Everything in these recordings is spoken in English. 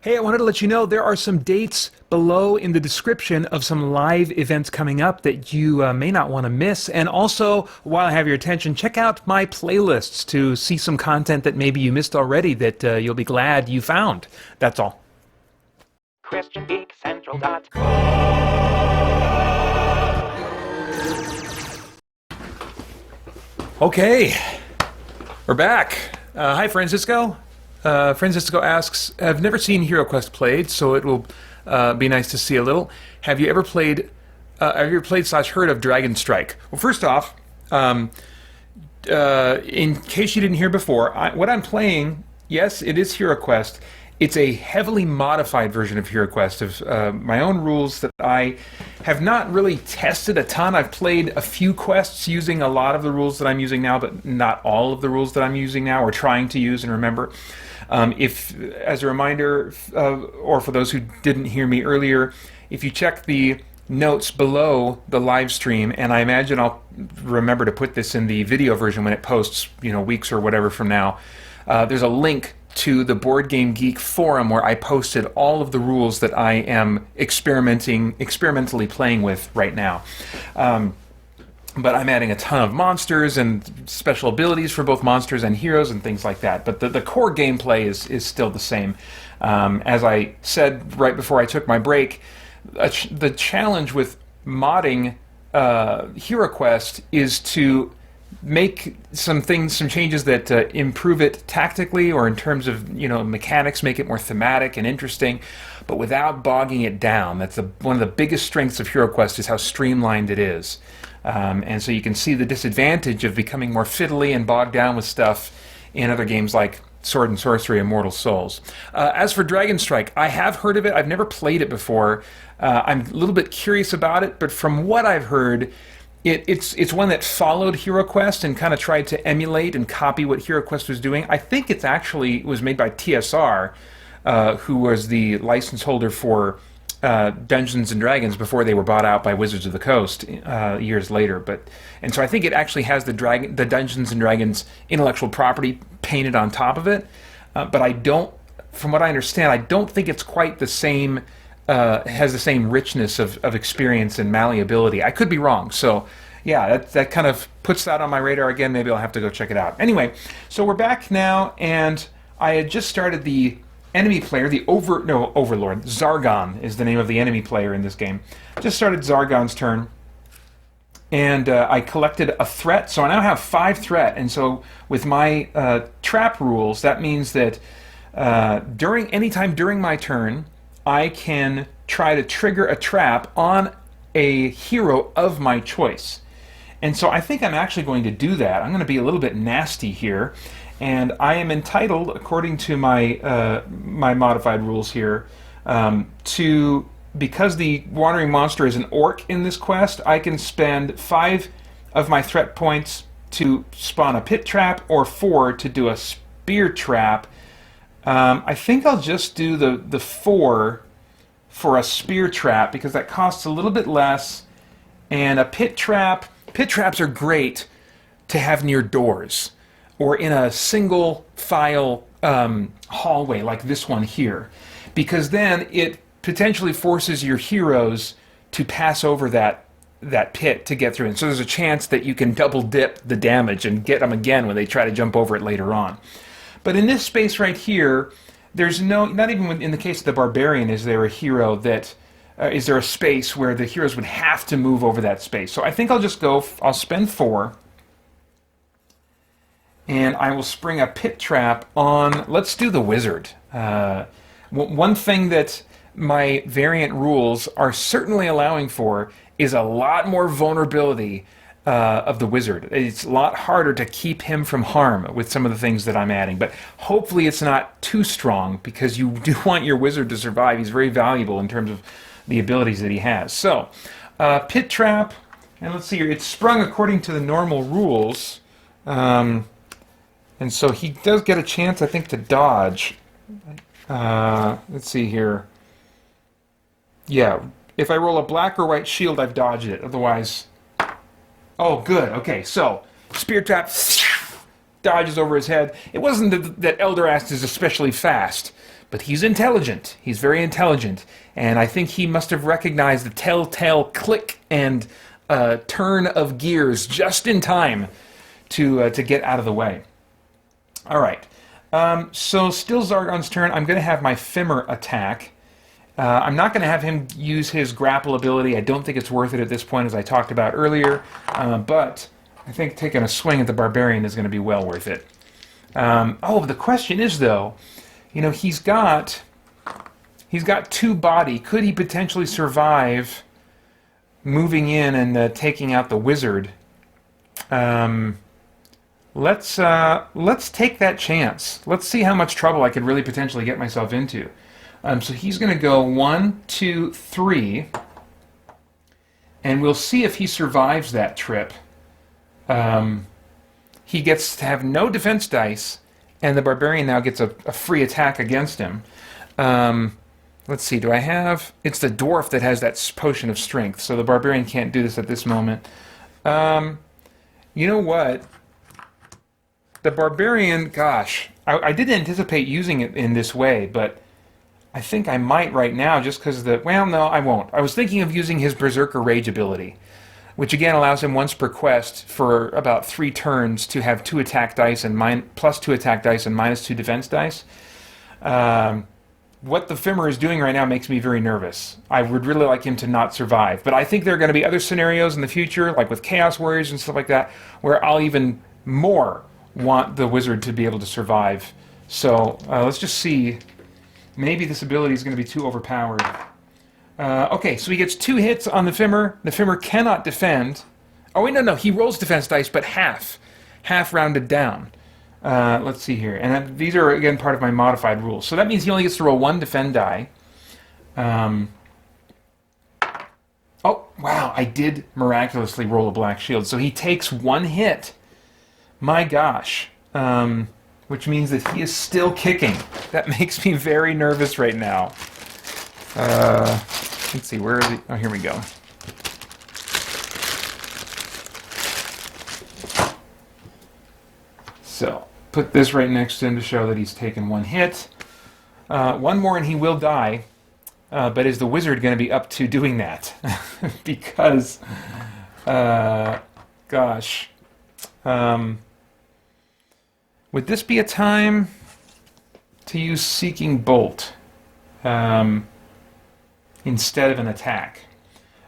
Hey, I wanted to let you know there are some dates below in the description of some live events coming up that you may not want to miss. And also, while I have your attention, check out my playlists to see some content that maybe you missed already that you'll be glad you found. That's all. Okay, we're back. Hi, Francisco. Francisco asks, I've never seen HeroQuest played, so it will be nice to see a little. Have you ever played / heard of Dragon Strike? Well, first off, in case you didn't hear before, what I'm playing, yes, it is HeroQuest. It's a heavily modified version of HeroQuest of my own rules that I have not really tested a ton. I've played a few quests using a lot of the rules that I'm using now, but not all of the rules that I'm using now or trying to use and remember. If, as a reminder, or for those who didn't hear me earlier, if you check the notes below the live stream, and I imagine I'll remember to put this in the video version when it posts, weeks or whatever from now, there's a link to the Board Game Geek forum where I posted all of the rules that I am experimentally playing with right now. But I'm adding a ton of monsters and special abilities for both monsters and heroes and things like that. But the core gameplay is still the same. As I said right before I took my break, the challenge with modding HeroQuest is to make some changes that improve it tactically or in terms of mechanics, make it more thematic and interesting, but without bogging it down. That's one of the biggest strengths of HeroQuest is how streamlined it is. And so you can see the disadvantage of becoming more fiddly and bogged down with stuff in other games like Sword and Sorcery, Immortal Souls. As for Dragon Strike, I have heard of it. I've never played it before. I'm a little bit curious about it, but from what I've heard, it's one that followed HeroQuest and kind of tried to emulate and copy what HeroQuest was doing. I think it was made by TSR, who was the license holder for Dungeons and Dragons before they were bought out by Wizards of the Coast years later. And so I think it actually has the Dungeons and Dragons intellectual property painted on top of it. But from what I understand, I don't think it's quite the same. Has the same richness of experience and malleability. I could be wrong. So yeah, that kind of puts that on my radar again. Maybe I'll have to go check it out. Anyway, so we're back now, and I had just started the enemy player, Overlord. Zargon is the name of the enemy player in this game. Just started Zargon's turn, and I collected a threat. So I now have 5 threat, and so with my trap rules, that means that anytime during my turn, I can try to trigger a trap on a hero of my choice. And so I think I'm actually going to do that. I'm going to be a little bit nasty here. And I am entitled, according to my my modified rules here, because the wandering monster is an orc in this quest, I can spend 5 of my threat points to spawn a pit trap or 4 to do a spear trap. I think I'll just do the 4 for a spear trap because that costs a little bit less. And a pit trap, pit traps are great to have near doors or in a single file hallway like this one here, because then it potentially forces your heroes to pass over that pit to get through. And so there's a chance that you can double dip the damage and get them again when they try to jump over it later on. But in this space right here, there's not even in the case of the barbarian is there a hero that, is there a space where the heroes would have to move over that space. So I think I'll spend 4, and I will spring a pit trap on, let's do the wizard. One thing that my variant rules are certainly allowing for is a lot more vulnerability of the wizard. It's a lot harder to keep him from harm with some of the things that I'm adding, but hopefully it's not too strong because you do want your wizard to survive. He's very valuable in terms of the abilities that he has. So, pit trap, and let's see here, it's sprung according to the normal rules, and so he does get a chance, I think, to dodge. Let's see here. Yeah, if I roll a black or white shield, I've dodged it, otherwise... Oh, good. Okay, so spear trap dodges over his head. It wasn't that Elderast is especially fast, but he's intelligent. He's very intelligent, and I think he must have recognized the telltale click and turn of gears just in time to get out of the way. All right. So still Zargon's turn. I'm going to have my Fimmer attack. I'm not going to have him use his grapple ability. I don't think it's worth it at this point, as I talked about earlier. But I think taking a swing at the Barbarian is going to be well worth it. The question is, though, he's got 2 body. Could he potentially survive moving in and taking out the Wizard? Let's take that chance. Let's see how much trouble I could really potentially get myself into. So he's going to go 1, 2, 3, and we'll see if he survives that trip. He gets to have no defense dice, and the Barbarian now gets a free attack against him. Let's see, do I have... It's the Dwarf that has that potion of strength, so the Barbarian can't do this at this moment. You know what? The Barbarian, gosh, I didn't anticipate using it in this way, but I think I might right now just because well, no, I won't. I was thinking of using his Berserker Rage ability, which again allows him once per quest for about 3 turns to have 2 attack dice and plus 2 attack dice and minus 2 defense dice. What the Fimmer is doing right now makes me very nervous. I would really like him to not survive, but I think there are going to be other scenarios in the future, like with Chaos Warriors and stuff like that, where I'll even more want the Wizard to be able to survive. So let's just see. Maybe this ability is going to be too overpowered. Okay, so he gets 2 hits on the Fimmer. The Fimmer cannot defend. Oh, wait, no. He rolls defense dice, but half rounded down. Let's see here. And these are, again, part of my modified rules. So that means he only gets to roll 1 defend die. Oh, wow, I did miraculously roll a black shield. So he takes 1 hit. My gosh. Which means that he is still kicking. That makes me very nervous right now. Let's see, where is he? Oh, here we go. So, put this right next to him to show that he's taken 1 hit. 1 more and he will die. But is the Wizard going to be up to doing that? Because, gosh. Would this be a time to use Seeking Bolt instead of an attack?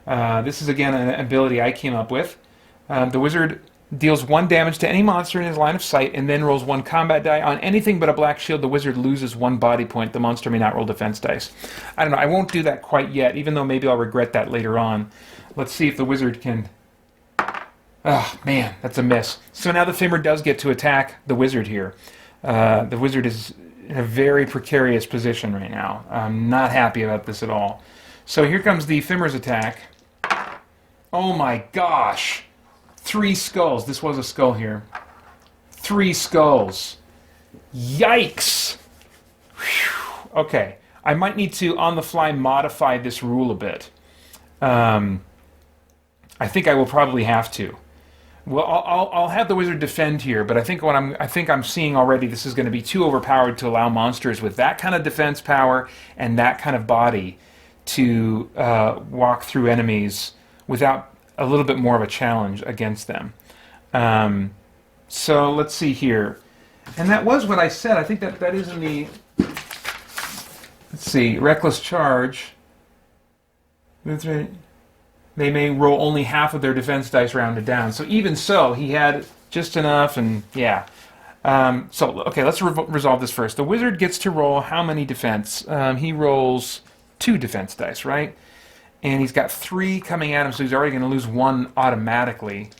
This is, again, an ability I came up with. The Wizard deals 1 damage to any monster in his line of sight and then rolls 1 combat die. On anything but a black shield, the Wizard loses 1 body point. The monster may not roll defense dice. I don't know. I won't do that quite yet, even though maybe I'll regret that later on. Let's see if the Wizard can... Oh, man, that's a miss. So now the Fimmer does get to attack the Wizard here. The Wizard is in a very precarious position right now. I'm not happy about this at all. So here comes the Fimmer's attack. Oh my gosh! 3 skulls. This was a skull here. 3 skulls. Yikes! Whew. Okay, I might need to, on the fly, modify this rule a bit. I think I will probably have to. Well, I'll have the Wizard defend here, but I think I'm seeing already this is going to be too overpowered to allow monsters with that kind of defense power and that kind of body to walk through enemies without a little bit more of a challenge against them. So let's see here. And that was what I said. I think that is in the... Let's see. Reckless Charge. That's right. They may roll only half of their defense dice rounded down. So even so, he had just enough, and yeah. Okay, let's resolve this first. The Wizard gets to roll how many defense? He rolls 2 defense dice, right? And he's got 3 coming at him, so he's already going to lose 1 automatically.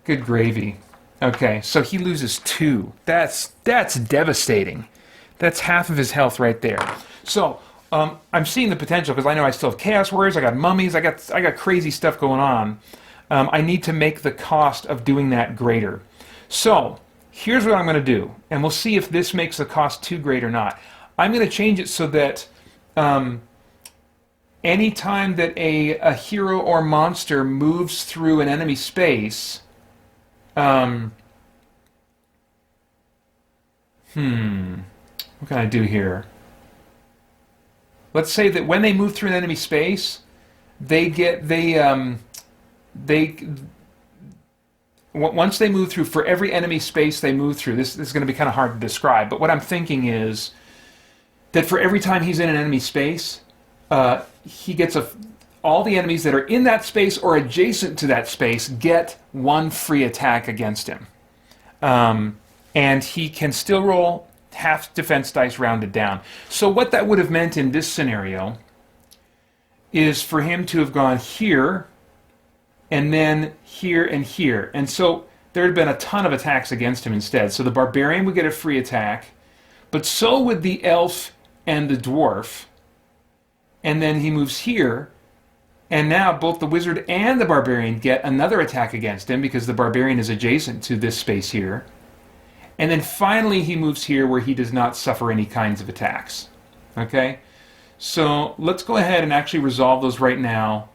Good gravy. Okay, so he loses 2. That's devastating. That's half of his health right there. So... I'm seeing the potential because I know I still have Chaos Warriors, I got mummies, I got crazy stuff going on. I need to make the cost of doing that greater. So, here's what I'm going to do, and we'll see if this makes the cost too great or not. I'm going to change it so that any time that a hero or monster moves through an enemy space, What can I do here? Let's say that when they move through an enemy space, once they move through, for every enemy space they move through, this is going to be kind of hard to describe, but what I'm thinking is that for every time he's in an enemy space, he gets all the enemies that are in that space or adjacent to that space get one free attack against him. And he can still roll half defense dice rounded down. So what that would have meant in this scenario is for him to have gone here, and then here and here. And so there had been a ton of attacks against him instead. So the barbarian would get a free attack, but so would the elf and the dwarf. And then he moves here, and now both the wizard and the barbarian get another attack against him because the barbarian is adjacent to this space here. And then finally he moves here where he does not suffer any kinds of attacks. Okay? So let's go ahead and actually resolve those right now.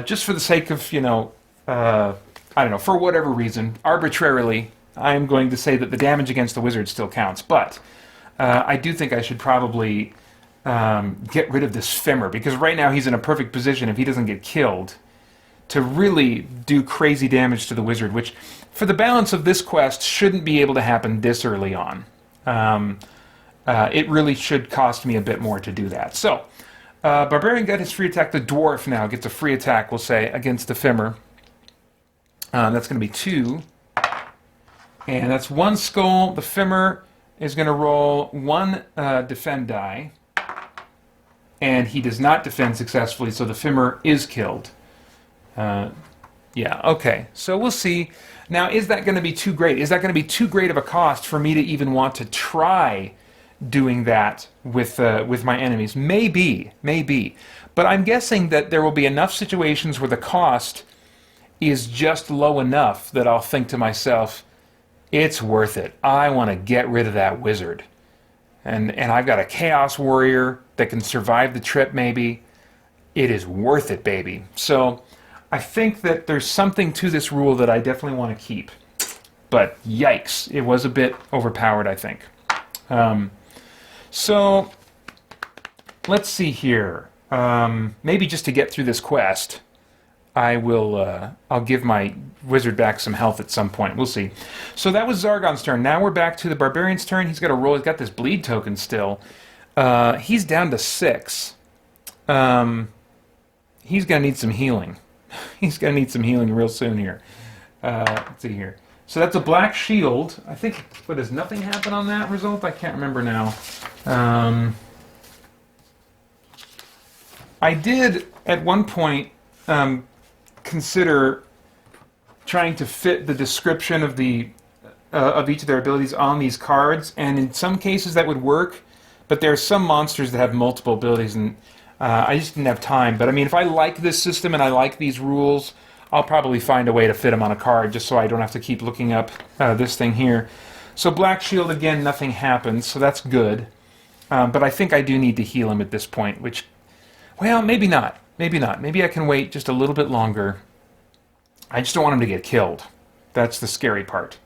Just for the sake of, I don't know, for whatever reason, arbitrarily, I'm going to say that the damage against the wizard still counts. But I do think I should probably get rid of this femur, because right now he's in a perfect position, if he doesn't get killed, to really do crazy damage to the wizard, which, for the balance of this quest, shouldn't be able to happen this early on. It really should cost me a bit more to do that. So, barbarian got his free attack. The dwarf now gets a free attack, we'll say, against the femur. That's going to be 2. And that's 1 skull. The femur is going to roll 1 defend die. And he does not defend successfully, so the femur is killed. Yeah, okay. So we'll see. Now, is that going to be too great? Is that going to be too great of a cost for me to even want to try doing that with my enemies? Maybe. But I'm guessing that there will be enough situations where the cost is just low enough that I'll think to myself, it's worth it. I want to get rid of that wizard. And I've got a Chaos Warrior that can survive the trip, maybe. It is worth it, baby. So I think that there's something to this rule that I definitely want to keep. But yikes, it was a bit overpowered, I think. So let's see here. Maybe just to get through this quest, I'll give my wizard back some health at some point. We'll see. So that was Zargon's turn. Now we're back to the barbarian's turn. He's got a roll. He's got this bleed token still. He's down to 6. He's going to need some healing. He's going to need some healing real soon here. Let's see here. So that's a black shield. I think, what, does nothing happen on that result? I can't remember now. I did, at one point, consider trying to fit the description of each of their abilities on these cards, and in some cases that would work, but there are some monsters that have multiple abilities, and I just didn't have time. But I mean, if I like this system and I like these rules, I'll probably find a way to fit them on a card just so I don't have to keep looking up this thing here. So Black Shield, again, nothing happens, so that's good. But I think I do need to heal him at this point, which, well, maybe not. Maybe not. Maybe I can wait just a little bit longer. I just don't want him to get killed. That's the scary part.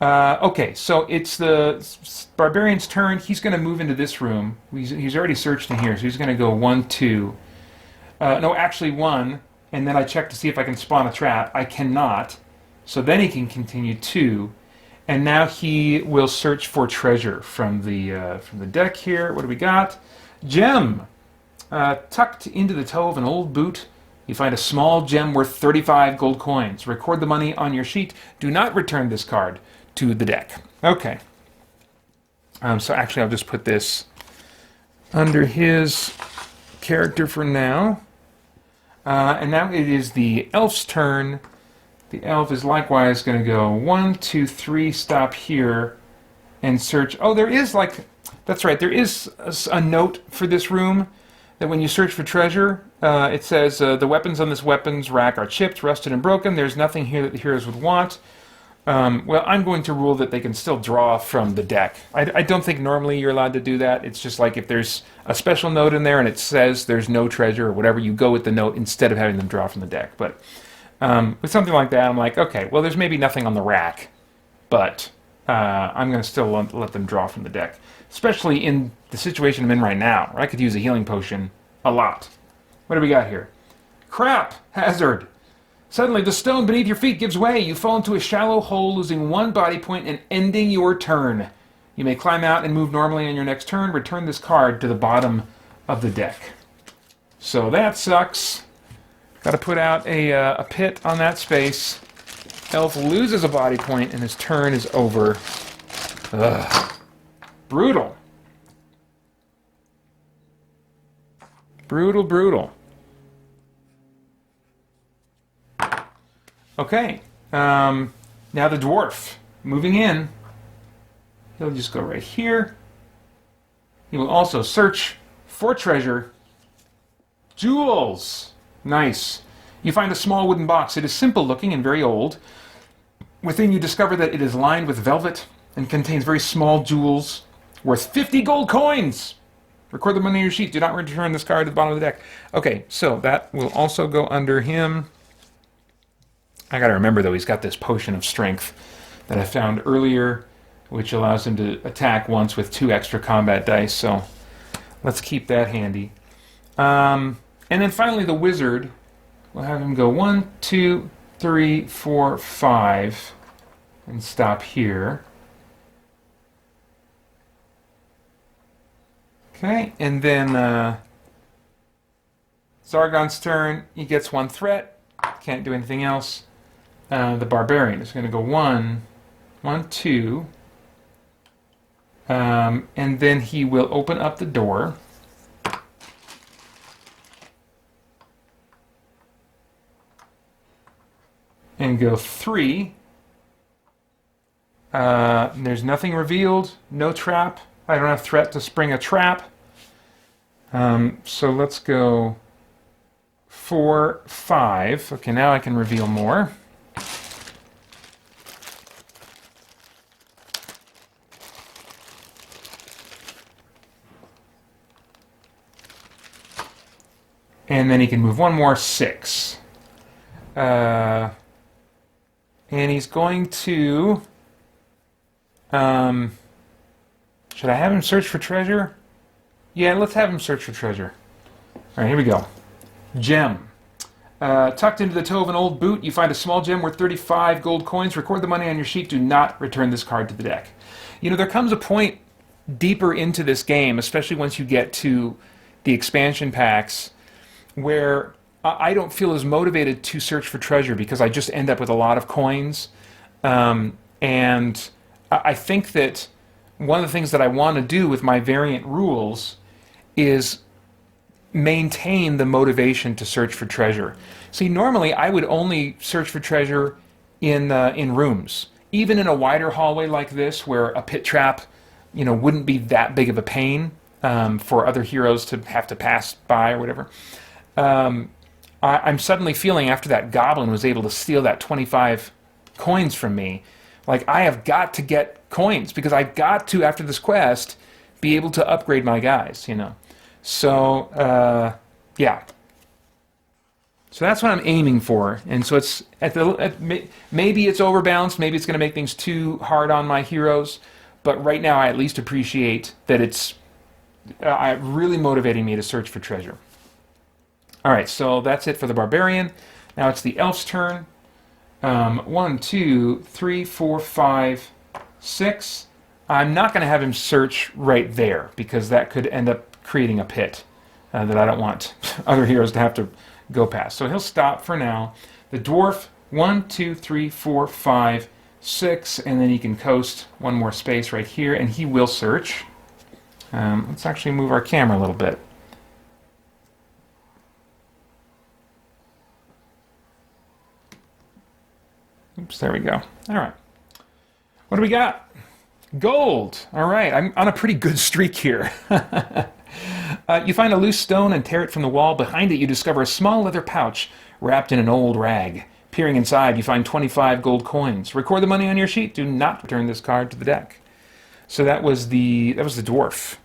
Okay, so it's the barbarian's turn. He's going to move into this room. He's already searched in here, so he's going to go 1, 2. No, actually 1, and then I check to see if I can spawn a trap. I cannot, so then he can continue 2, and now he will search for treasure from the deck here. What do we got? Gem. Tucked into the toe of an old boot, you find a small gem worth 35 gold coins. Record the money on your sheet. Do not return this card to the deck. Okay. So actually, I'll just put this under his character for now. And now it is the elf's turn. The elf is likewise going to go 1, 2, 3, stop here, and search. Oh, there is that's right, there is a note for this room that when you search for treasure, it says the weapons on this weapons rack are chipped, rusted, and broken. There's nothing here that the heroes would want. Well, I'm going to rule that they can still draw from the deck. I don't think normally you're allowed to do that. It's just like if there's a special note in there and it says there's no treasure or whatever, you go with the note instead of having them draw from the deck. But with something like that, I'm like, okay, well, there's maybe nothing on the rack, but I'm going to still let them draw from the deck. especially in the situation I'm in right now, where I could use a healing potion a lot. What do we got here? Crap! Hazard! Suddenly, the stone beneath your feet gives way. You fall into a shallow hole, losing 1 body point and ending your turn. You may climb out and move normally on your next turn. Return this card to the bottom of the deck. So that sucks. Got to put out a pit on that space. Elf loses a body point and his turn is over. Ugh. Brutal. Brutal, brutal. Okay. Now the dwarf. Moving in. He'll just go right here. He will also search for treasure. Jewels. Nice. You find a small wooden box. It is simple looking and very old. Within you discover that it is lined with velvet and contains very small jewels worth 50 gold coins. Record the money on your sheet. Do not return this card to the bottom of the deck. Okay, so that will also go under him. I gotta remember though, he's got this potion of strength that I found earlier, which allows him to attack once with 2 extra combat dice, so let's keep that handy. And then finally the wizard, we'll have him go 1, 2, 3, 4, 5, and stop here. Okay, and then Zargon's turn, he gets 1 threat, can't do anything else. The barbarian is going to go 1, 1, 2, and then he will open up the door. And go 3. There's nothing revealed, no trap. I don't have threat to spring a trap. So let's go 4, 5. Okay, now I can reveal more. And then he can move 1 more, 6. And he's going to... should I have him search for treasure? Yeah, let's have him search for treasure. Alright, here we go. Gem. Tucked into the toe of an old boot, you find a small gem worth 35 gold coins. Record the money on your sheet. Do not return this card to the deck. You know, there comes a point deeper into this game, especially once you get to the expansion packs, where I don't feel as motivated to search for treasure because I just end up with a lot of coins. And I think that one of the things that I want to do with my variant rules is maintain the motivation to search for treasure. See, normally I would only search for treasure in rooms. Even in a wider hallway like this, where a pit trap, you know, wouldn't be that big of a pain for other heroes to have to pass by or whatever. I'm suddenly feeling, after that goblin was able to steal that 25 coins from me, like I have got to get coins, because I've got to, after this quest, be able to upgrade my guys, you know. So, yeah. So that's what I'm aiming for, and so it's maybe it's overbalanced, maybe it's going to make things too hard on my heroes, but right now I at least appreciate that it's really motivating me to search for treasure. Alright, so that's it for the barbarian. Now it's the elf's turn. 1, 2, 3, 4, 5, 6. I'm not going to have him search right there, because that could end up creating a pit that I don't want other heroes to have to go past. So he'll stop for now. The dwarf, 1, 2, 3, 4, 5, 6, and then he can coast 1 more space right here, and he will search. Let's actually move our camera a little bit. Oops, there we go. All right. What do we got? Gold. All right, I'm on a pretty good streak here. You find a loose stone and tear it from the wall. Behind it, you discover a small leather pouch wrapped in an old rag. Peering inside, you find 25 gold coins. Record the money on your sheet. Do not return this card to the deck. So that was the dwarf.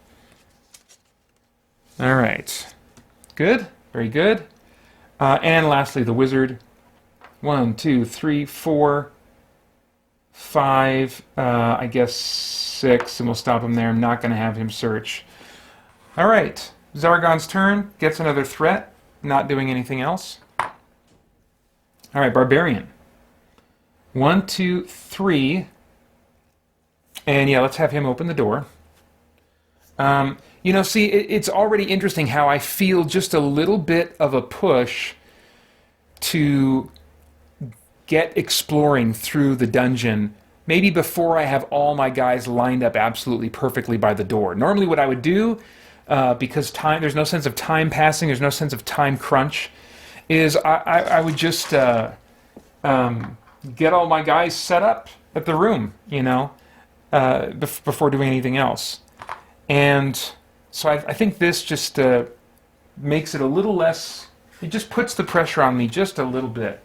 All right. Good. Very good. And lastly, the wizard. 1, 2, 3, 4, 5, I guess 6, and we'll stop him there. I'm not going to have him search. All right, Zargon's turn. Gets another threat. Not doing anything else. All right, Barbarian. 1, 2, 3. And yeah, let's have him open the door. You know, see, it's already interesting how I feel just a little bit of a push to get exploring through the dungeon, maybe before I have all my guys lined up absolutely perfectly by the door. Normally what I would do, because there's no sense of time passing, there's no sense of time crunch, is I would just get all my guys set up at the room, you know, before doing anything else. And so I think this just makes it a little less, it just puts the pressure on me just a little bit.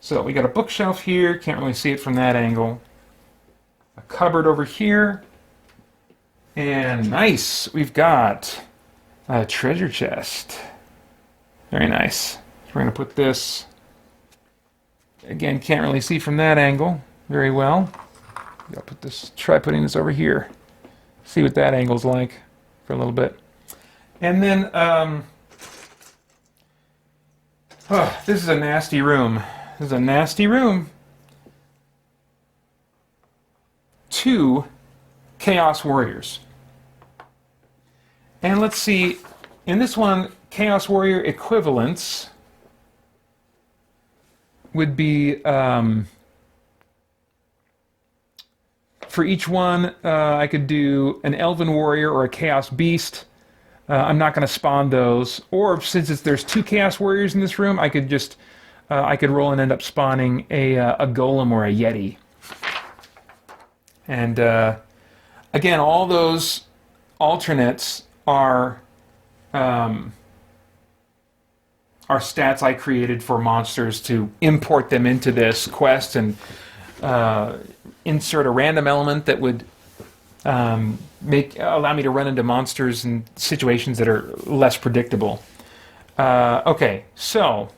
So we got a bookshelf here, can't really see it from that angle. A cupboard over here. And nice, we've got a treasure chest. Very nice. We're going to put this, again, can't really see from that angle very well. I'll put this, try putting this over here. See what that angle's like for a little bit. And then, this is a nasty room. This is a nasty room. 2 Chaos Warriors. And let's see, in this one, Chaos Warrior equivalents would be, for each one, I could do an Elven Warrior or a Chaos Beast. I'm not going to spawn those. Or since there's 2 Chaos Warriors in this room, I could just I could roll and end up spawning a Golem or a Yeti. And again, all those alternates are stats I created for monsters to import them into this quest and insert a random element that would allow me to run into monsters in situations that are less predictable. Okay, so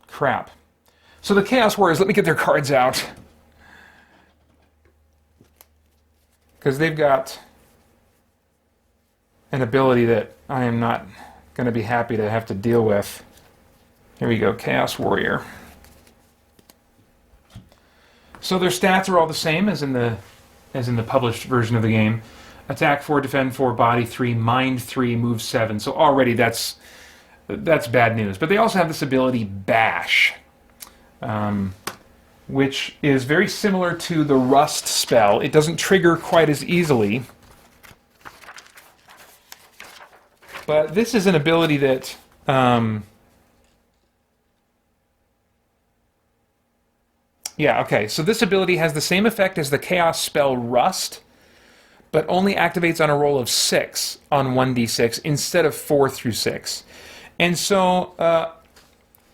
crap. So the Chaos Warriors, let me get their cards out, because they've got an ability that I am not going to be happy to have to deal with. Here we go, Chaos Warrior. So their stats are all the same as in the published version of the game. Attack 4, defend 4, body 3, mind 3, move 7. So already that's bad news. But they also have this ability Bash, which is very similar to the Rust spell. It doesn't trigger quite as easily. But this is an ability that yeah, okay, so this ability has the same effect as the Chaos spell Rust, but only activates on a roll of 6 on 1d6 instead of 4 through 6. And so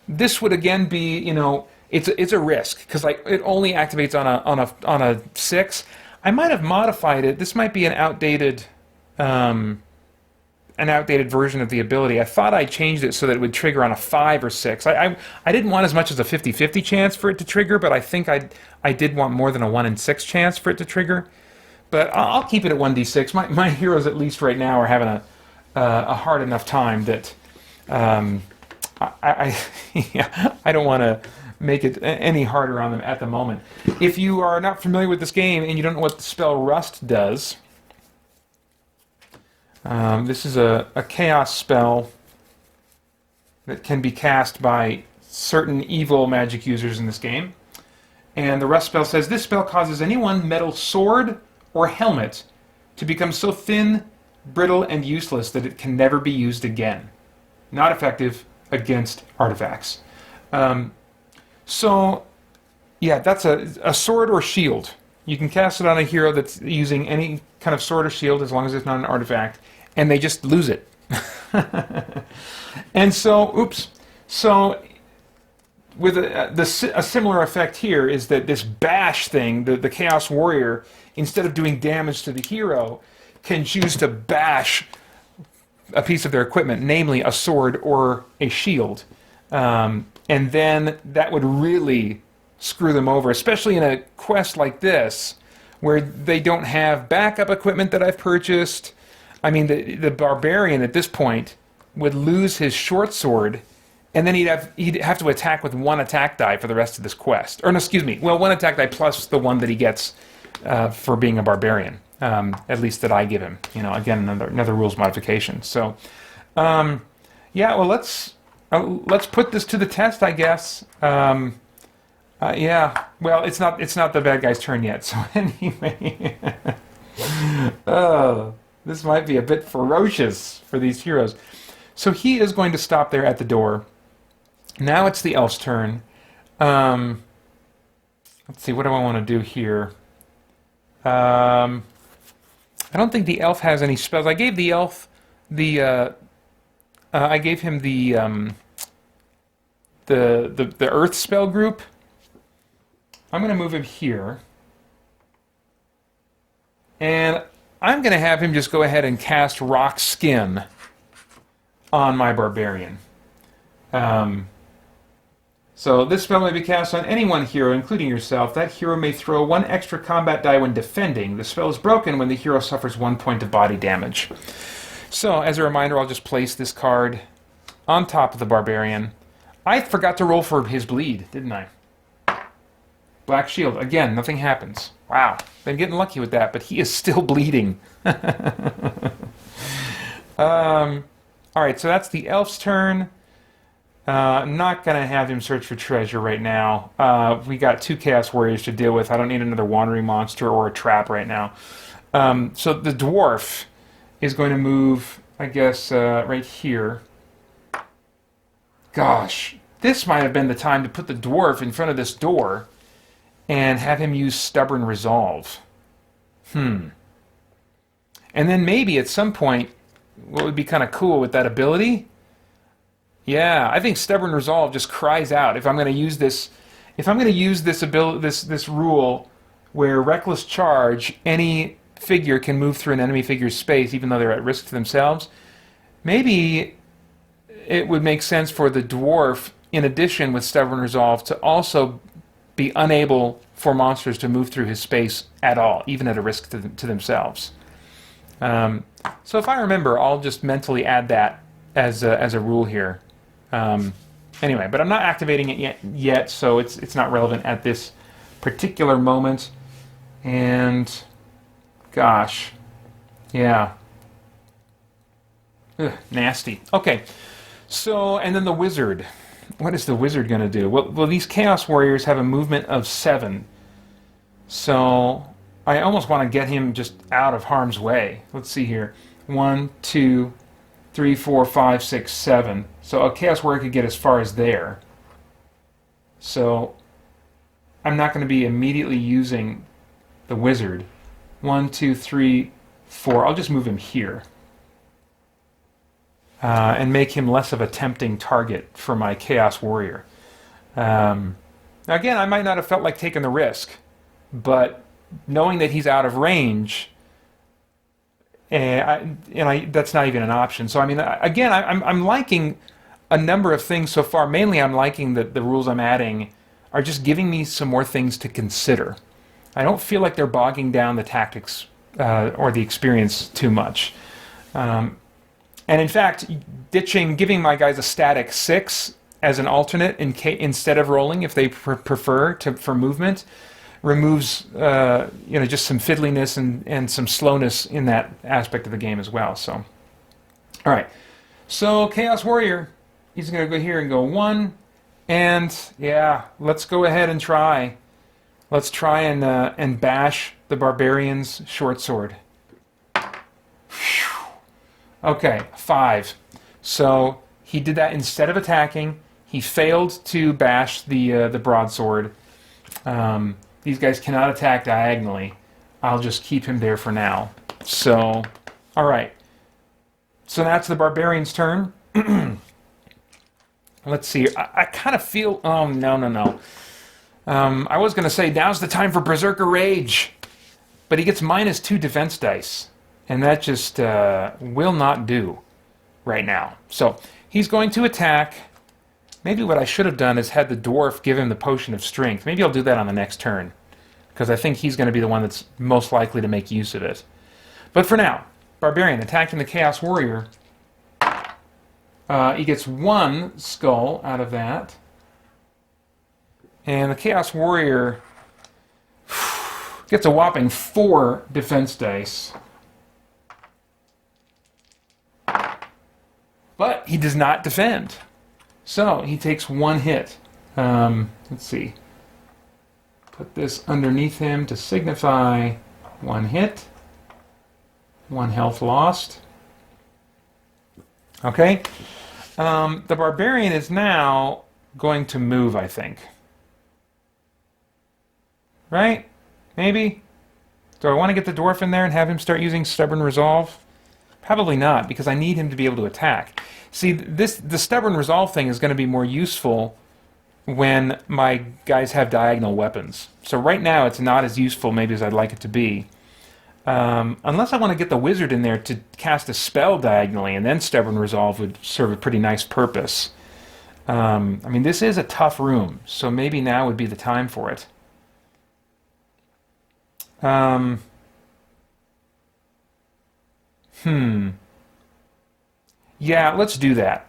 this would again be, you know, it's a risk, because like it only activates on a 6. I might have modified it. This might be an outdated version of the ability. I thought I changed it so that it would trigger on a 5 or 6. I didn't want as much as a 50-50 chance for it to trigger, but I think I did want more than a 1 in 6 chance for it to trigger. But I'll keep it at 1d6. My heroes, at least right now, are having a hard enough time that I don't want to make it any harder on them at the moment. If you are not familiar with this game and you don't know what the spell Rust does, this is a chaos spell that can be cast by certain evil magic users in this game. And the Rust spell says, this spell causes any one metal sword or helmet to become so thin, brittle, and useless that it can never be used again. Not effective against artifacts. So, yeah, that's a sword or shield. You can cast it on a hero that's using any kind of sword or shield as long as it's not an artifact, and they just lose it. And so, so with a similar effect here is that this bash thing, the Chaos Warrior, instead of doing damage to the hero, can choose to bash a piece of their equipment, namely a sword or a shield. And then that would really screw them over, especially in a quest like this, where they don't have backup equipment that I've purchased. I mean, the barbarian at this point would lose his short sword, and then he'd have to attack with one attack die for the rest of this quest. Or no, excuse me, well, one attack die plus the one that he gets for being a barbarian, at least that I give him. You know, again, another rules modification. So, yeah, well, let's put this to the test, I guess. Yeah, well, it's not the bad guy's turn yet. So anyway, oh, this might be a bit ferocious for these heroes. So he is going to stop there at the door. Now it's the elf's turn. Let's see, what do I want to do here? I don't think the elf has any spells. I gave the elf I gave him the earth spell group. I'm going to move him here. And I'm going to have him just go ahead and cast Rock Skin on my barbarian. So this spell may be cast on any one hero, including yourself. That hero may throw one extra combat die when defending. The spell is broken when the hero suffers 1 point of body damage. So, as a reminder, I'll just place this card on top of the barbarian. I forgot to roll for his bleed, didn't I? Black shield. Again, nothing happens. Wow. Been getting lucky with that, but he is still bleeding. Alright, so that's the elf's turn. I'm not going to have him search for treasure right now. We got 2 Chaos Warriors to deal with. I don't need another wandering monster or a trap right now. So the dwarf is going to move, I guess, right here. Gosh, this might have been the time to put the dwarf in front of this door and have him use Stubborn Resolve. And then maybe at some point, what would be kind of cool with that ability? Yeah, I think Stubborn Resolve just cries out. If I'm going to use this, this rule where Reckless Charge, any figure can move through an enemy figure's space even though they're at risk to themselves, maybe it would make sense for the dwarf, in addition with Stubborn Resolve, to also be unable for monsters to move through his space at all, even at a risk to themselves. So if I remember, I'll just mentally add that as a rule here. Anyway, but I'm not activating it yet, so it's not relevant at this particular moment. And gosh, yeah, ugh, nasty. Okay, so and then the wizard. What is the wizard going to do? Well, these Chaos Warriors have a movement of 7, so I almost want to get him just out of harm's way. Let's see here. 1, 2, 3, 4, 5, 6, 7. So a Chaos Warrior could get as far as there. So I'm not going to be immediately using the wizard. 1, 2, 3, 4. I'll just move him here. And make him less of a tempting target for my Chaos Warrior. Now again, I might not have felt like taking the risk, but knowing that he's out of range, that's not even an option. So I mean, again, I'm liking a number of things so far. Mainly, I'm liking that the rules I'm adding are just giving me some more things to consider. I don't feel like they're bogging down the tactics or the experience too much. And in fact, giving my guys a static 6 as an alternate instead of rolling, if they prefer for movement, removes just some fiddliness and some slowness in that aspect of the game as well. So, all right. So Chaos Warrior, he's going to go here and go 1, and yeah, let's go ahead and try. Let's try and bash the barbarian's short sword. Okay, 5. So he did that instead of attacking. He failed to bash the broadsword. These guys cannot attack diagonally. I'll just keep him there for now. So, all right. So that's the barbarian's turn. Let's see. I kind of feel... Oh, no. I was going to say, now's the time for Berserker Rage. But he gets -2 defense dice. And that just will not do right now. So he's going to attack Maybe what I should have done is had the dwarf give him the potion of strength. Maybe I'll do that on the next turn, because I think he's going to be the one that's most likely to make use of it. But for now, Barbarian attacking the Chaos Warrior. He gets 1 skull out of that. And the Chaos Warrior gets a whopping 4 defense dice. But he does not defend. So he takes 1 hit. Let's see. Put this underneath him to signify 1 hit. 1 health lost. Okay. The Barbarian is now going to move, I think. Right? Maybe? Do I want to get the dwarf in there and have him start using Stubborn Resolve? Probably not, because I need him to be able to attack. See, the Stubborn Resolve thing is going to be more useful when my guys have diagonal weapons. So right now it's not as useful maybe as I'd like it to be. Unless I want to get the wizard in there to cast a spell diagonally, and then Stubborn Resolve would serve a pretty nice purpose. I mean, this is a tough room, so maybe now would be the time for it. Yeah, let's do that.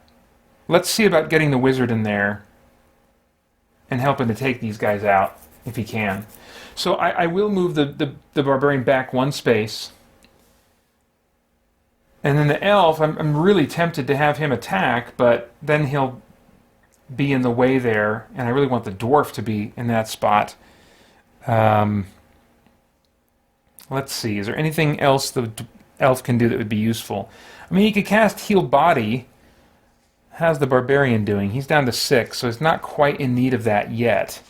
Let's see about getting the wizard in there and helping to take these guys out, if he can. So I will move the Barbarian back 1 space. And then the Elf, I'm really tempted to have him attack, but then he'll be in the way there, and I really want the Dwarf to be in that spot. Let's see, is there anything else the Elf can do that would be useful? I mean, he could cast Heal Body. How's the Barbarian doing? He's down to 6, so he's not quite in need of that yet.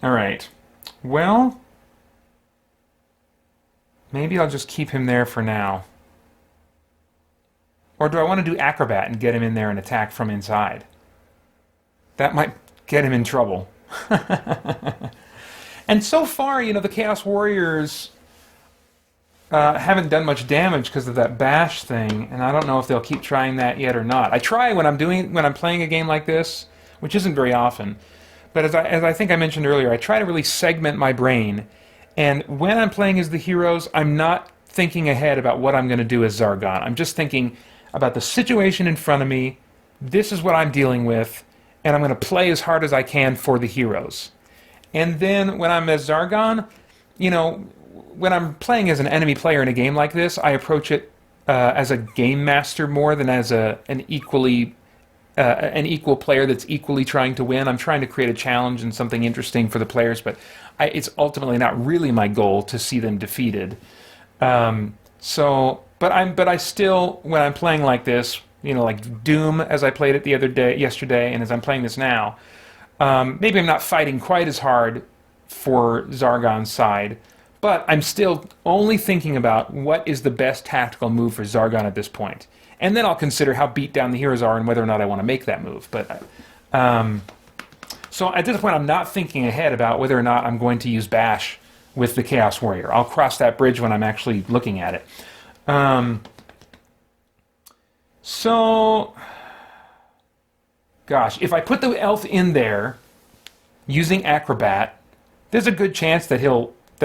Alright. Well, maybe I'll just keep him there for now. Or do I want to do Acrobat and get him in there and attack from inside? That might get him in trouble. And so far, you know, the Chaos Warriors haven't done much damage because of that bash thing, and I don't know if they'll keep trying that yet or not. I try when I'm playing a game like this, which isn't very often, but as I think I mentioned earlier, I try to really segment my brain, and when I'm playing as the heroes, I'm not thinking ahead about what I'm going to do as Zargon. I'm just thinking about the situation in front of me. This is what I'm dealing with, and I'm going to play as hard as I can for the heroes. And then when I'm as Zargon, you know, when I'm playing as an enemy player in a game like this, I approach it as a game master more than as an equal player that's equally trying to win. I'm trying to create a challenge and something interesting for the players, but it's ultimately not really my goal to see them defeated. But I still, when I'm playing like this, you know, like Doom, as I played it yesterday, and as I'm playing this now, maybe I'm not fighting quite as hard for Zargon's side, but I'm still only thinking about what is the best tactical move for Zargon at this point. And then I'll consider how beat down the heroes are and whether or not I want to make that move. But so at this point, I'm not thinking ahead about whether or not I'm going to use Bash with the Chaos Warrior. I'll cross that bridge when I'm actually looking at it. So, gosh, if I put the Elf in there using Acrobat, there's a good chance that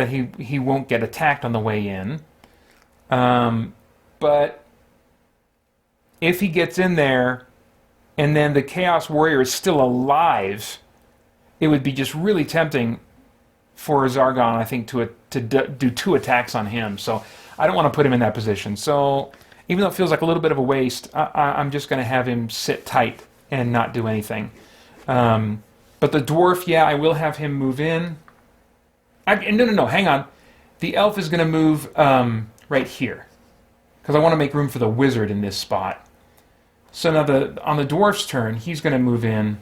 he won't get attacked on the way in. But if he gets in there and then the Chaos Warrior is still alive, it would be just really tempting for Zargon, I think, to do 2 attacks on him. So I don't want to put him in that position. So even though it feels like a little bit of a waste, I'm just going to have him sit tight and not do anything. But the Dwarf, yeah, I will have him move in. No, hang on. The Elf is going to move right here, because I want to make room for the Wizard in this spot. So now on the Dwarf's turn, he's going to move in.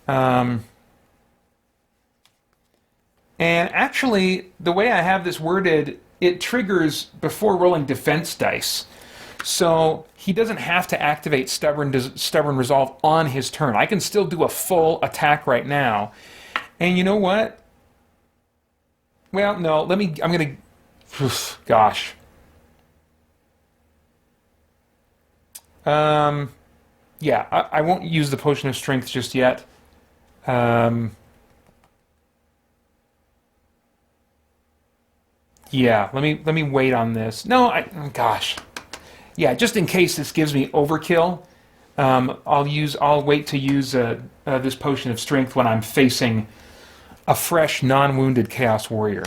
And actually, the way I have this worded, it triggers before rolling defense dice. So he doesn't have to activate Stubborn Resolve on his turn. I can still do a full attack right now. And you know what? Well, no, I'm going to... Gosh. Yeah, I won't use the potion of strength just yet. Yeah, let me wait on this. No, gosh. Yeah, just in case this gives me overkill, I'll wait to use this potion of strength when I'm facing a fresh, non-wounded Chaos Warrior.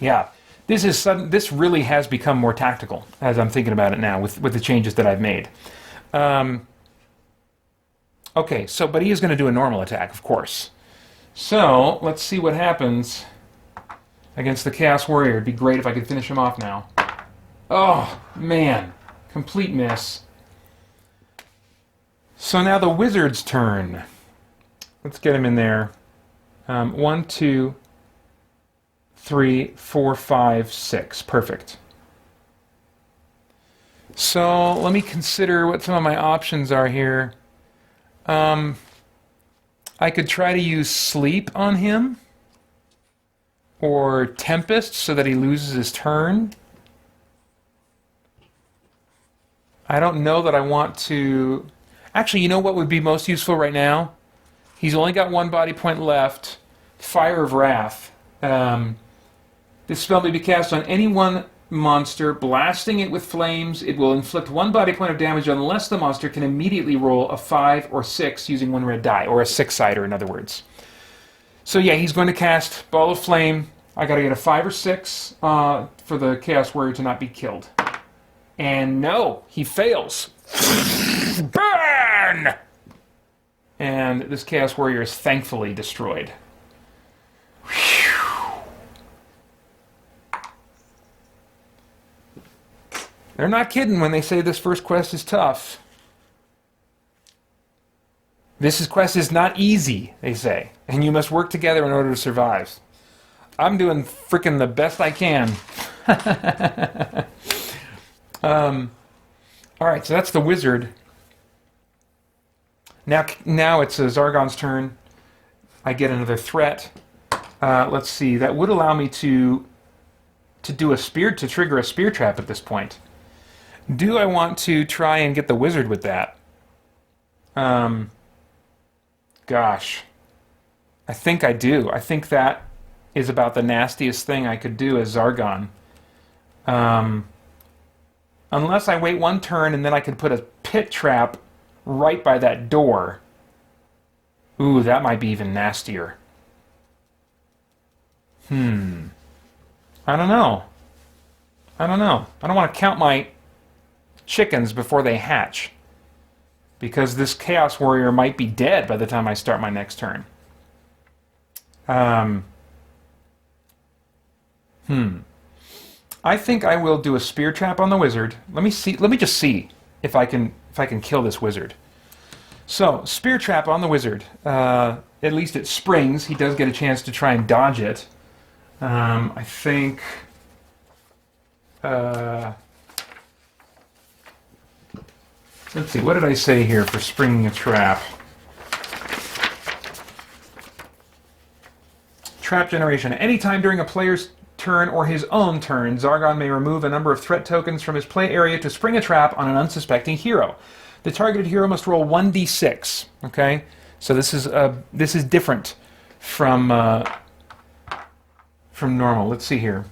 Yeah, this really has become more tactical as I'm thinking about it now with the changes that I've made. Okay, so but he is going to do a normal attack, of course. So let's see what happens against the Chaos Warrior. It'd be great if I could finish him off now. Oh, man. Complete miss. So now the Wizard's turn. Let's get him in there. 1, 2, 3, 4, 5, 6. Perfect. So let me consider what some of my options are here. I could try to use Sleep on him. Or Tempest so that he loses his turn. I don't know that I want to... Actually, you know what would be most useful right now? He's only got 1 body point left. Fire of Wrath. This spell may be cast on any one monster, blasting it with flames. It will inflict 1 body point of damage unless the monster can immediately roll a 5 or 6 using 1 red die, or a 6-sider in other words. So yeah, he's going to cast Ball of Flame. I got to get a 5 or 6 for the Chaos Warrior to not be killed. And no, he fails. Burn! And this Chaos Warrior is thankfully destroyed. Whew. They're not kidding when they say this first quest is tough. This quest is not easy, they say, and you must work together in order to survive. I'm doing frickin' the best I can. Alright, so that's the Wizard. Now it's Zargon's turn. I get another threat. Let's see, that would allow me to trigger a spear trap at this point. Do I want to try and get the Wizard with that? Gosh. I think I do. I think that is about the nastiest thing I could do as Zargon. Unless I wait 1 turn and then I could put a pit trap right by that door. Ooh, that might be even nastier. I don't know. I don't want to count my chickens before they hatch. Because this Chaos Warrior might be dead by the time I start my next turn. I think I will do a spear trap on the Wizard. Let me just see if I can kill this Wizard. So, spear trap on the Wizard. At least it springs. He does get a chance to try and dodge it. I think... let's see, what did I say here for springing a trap? Trap generation. Anytime during a player's turn or his own turn, Zargon may remove a number of threat tokens from his play area to spring a trap on an unsuspecting hero. The targeted hero must roll 1d6. Okay, so this is different from normal. Let's see here.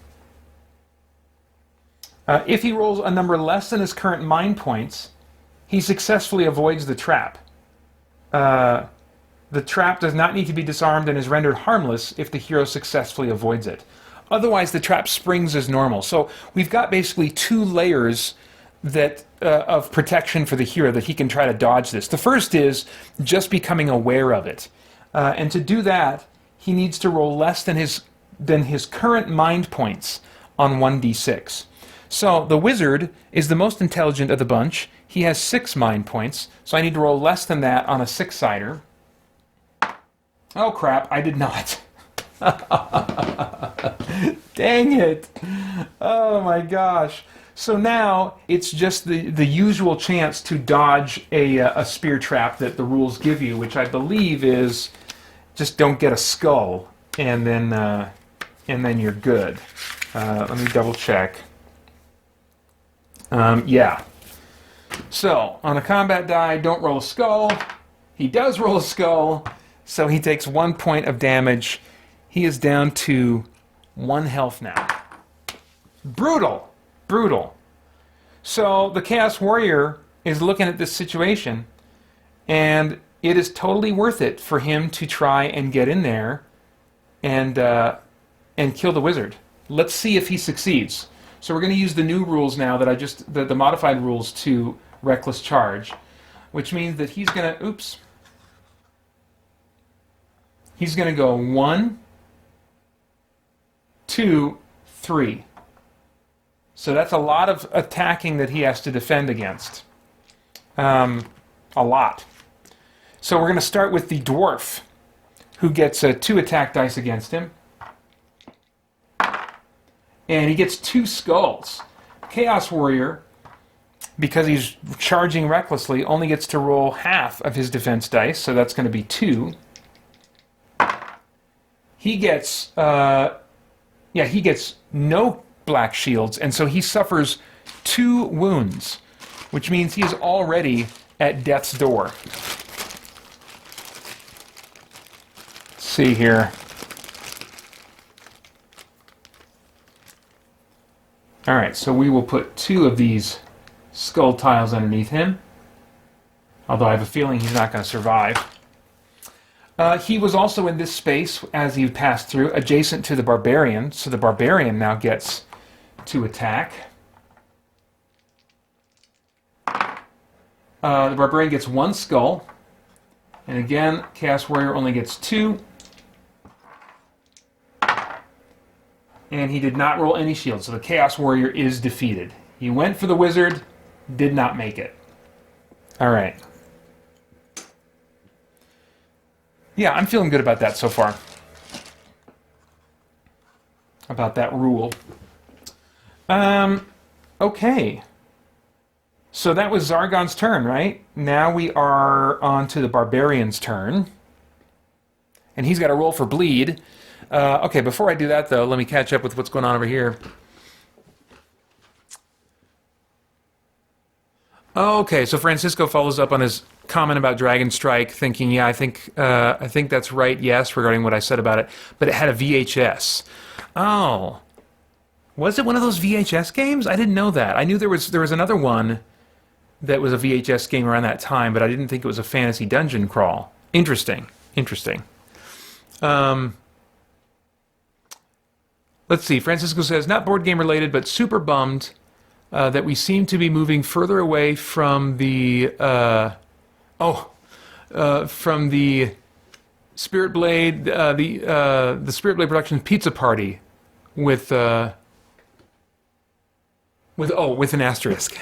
If he rolls a number less than his current mind points, he successfully avoids the trap. The trap does not need to be disarmed and is rendered harmless if the hero successfully avoids it. Otherwise, the trap springs as normal. So we've got basically 2 layers that of protection for the hero that he can try to dodge this. The first is just becoming aware of it. And to do that, he needs to roll less than his current mind points on 1d6. So the Wizard is the most intelligent of the bunch. He has 6 mind points, so I need to roll less than that on a 6-sider. Oh crap, I did not. Dang it. Oh my gosh. So now it's just the usual chance to dodge a spear trap that the rules give you, which I believe is just don't get a skull, and then you're good. Let me double check. Yeah, So, on a combat die, don't roll a skull. He does roll a skull, so he takes 1 point of damage. He is down to 1 health now. Brutal. Brutal. So, the Chaos Warrior is looking at this situation, and it is totally worth it for him to try and get in there and kill the wizard. Let's see if he succeeds. So we're going to use the new rules now that the modified rules to Reckless Charge, which means that he's going to, he's going to go 1, 2, 3. So that's a lot of attacking that he has to defend against. A lot. So we're going to start with the dwarf, who gets 2 attack dice against him. And he gets 2 skulls. Chaos Warrior, because he's charging recklessly, only gets to roll half of his defense dice, so that's going to be 2. He gets, he gets no black shields, and so he suffers 2 wounds, which means he is already at death's door. Let's see here. Alright, so we will put 2 of these skull tiles underneath him. Although I have a feeling he's not going to survive. He was also in this space as he passed through, adjacent to the barbarian. So the barbarian now gets to attack. The barbarian gets 1 skull. And again, Chaos Warrior only gets 2. And he did not roll any shield, so the Chaos Warrior is defeated. He went for the wizard, did not make it. Alright. Yeah, I'm feeling good about that so far. About that rule. Okay. So that was Zargon's turn, right? Now we are on to the Barbarian's turn. And he's got to roll for bleed. Okay, before I do that, though, let me catch up with what's going on over here. Okay, so Francisco follows up on his comment about Dragon Strike, thinking, yeah, I think that's right, yes, regarding what I said about it, but it had a VHS. Oh. Was it one of those VHS games? I didn't know that. I knew there was another one that was a VHS game around that time, but I didn't think it was a fantasy dungeon crawl. Interesting. Interesting. Let's see. Francisco says, not board game related, but super bummed that we seem to be moving further away from the Spirit Blade, the Spirit Blade Productions Pizza Party with an asterisk.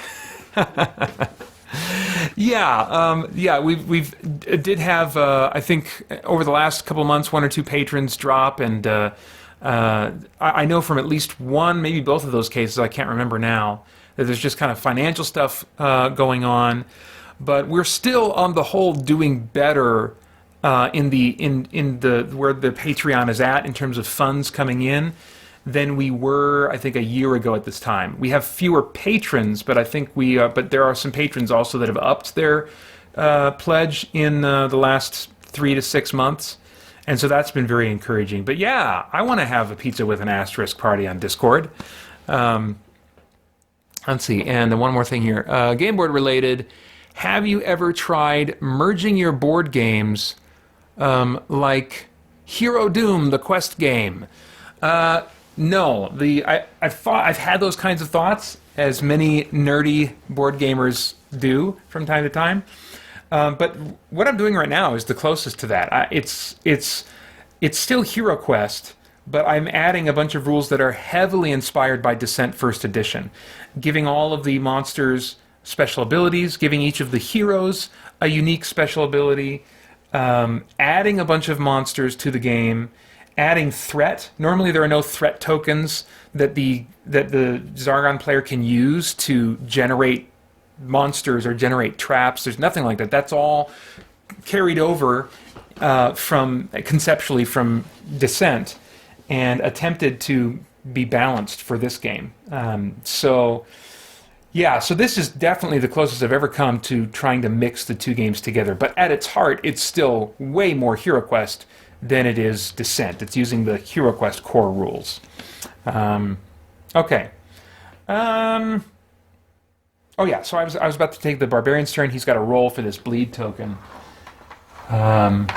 Yeah, we did have I think over the last couple of months 1 or 2 patrons drop, and I know from at least one, maybe both of those cases, I can't remember now, that there's just kind of financial stuff going on, but we're still on the whole doing better in the where the Patreon is at in terms of funds coming in than we were, I think, a year ago at this time. We have fewer patrons, but I think but there are some patrons also that have upped their pledge in the last 3 to 6 months. And so that's been very encouraging. But yeah, I want to have a pizza with an asterisk party on Discord. Let's see, and one more thing here. Game board related, have you ever tried merging your board games like Hero Doom, the quest game? No, I've had those kinds of thoughts, as many nerdy board gamers do from time to time. But what I'm doing right now is the closest to that. It's still HeroQuest, but I'm adding a bunch of rules that are heavily inspired by Descent First Edition, giving all of the monsters special abilities, giving each of the heroes a unique special ability, adding a bunch of monsters to the game, adding threat. Normally there are no threat tokens that the Zargon player can use to generate monsters or generate traps. There's nothing like that. That's all carried over conceptually from Descent and attempted to be balanced for this game. So Yeah, so this is definitely the closest I've ever come to trying to mix the two games together. But at its heart, it's still way more HeroQuest than it is Descent. It's using the HeroQuest core rules. Okay. Um, oh yeah, so I was about to take the Barbarian's turn. He's got a roll for this bleed token. I'm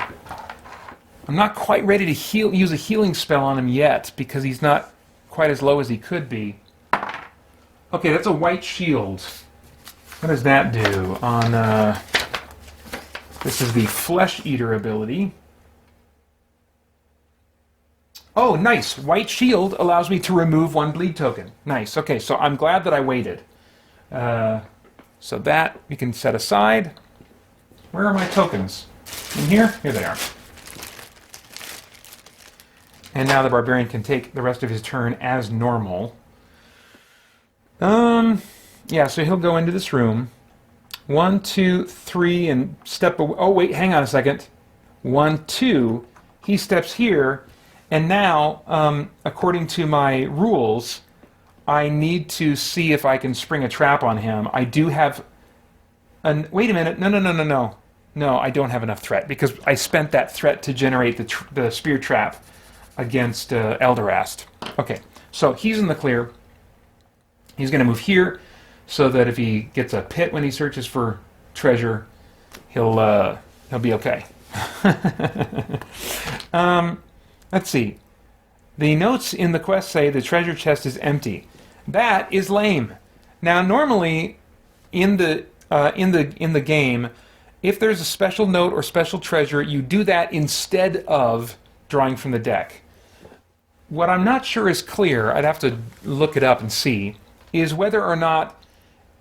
not quite ready to use a healing spell on him yet because he's not quite as low as he could be. Okay, that's a white shield. What does that do on... this is the Flesh Eater ability. Oh, nice. White shield allows me to remove one bleed token. Nice. Okay, so I'm glad that I waited. So that we can set aside. Where are my tokens? In here? Here they are. And now the Barbarian can take the rest of his turn as normal. Yeah, so he'll go into this room. 1, 2, 3, and step away. Oh, wait, hang on a second. 1, 2. He steps here, and now, according to my rules, I need to see if I can spring a trap on him. I do have an... Wait a minute. No. No, I don't have enough threat, because I spent that threat to generate the spear trap against Elderast. Okay, so he's in the clear. He's going to move here so that if he gets a pit when he searches for treasure, he'll be okay. Let's see. The notes in the quest say the treasure chest is empty. That is lame. Now, normally in the game, if there's a special note or special treasure, you do that instead of drawing from the deck. What I'm not sure is clear, I'd have to look it up and see, is whether or not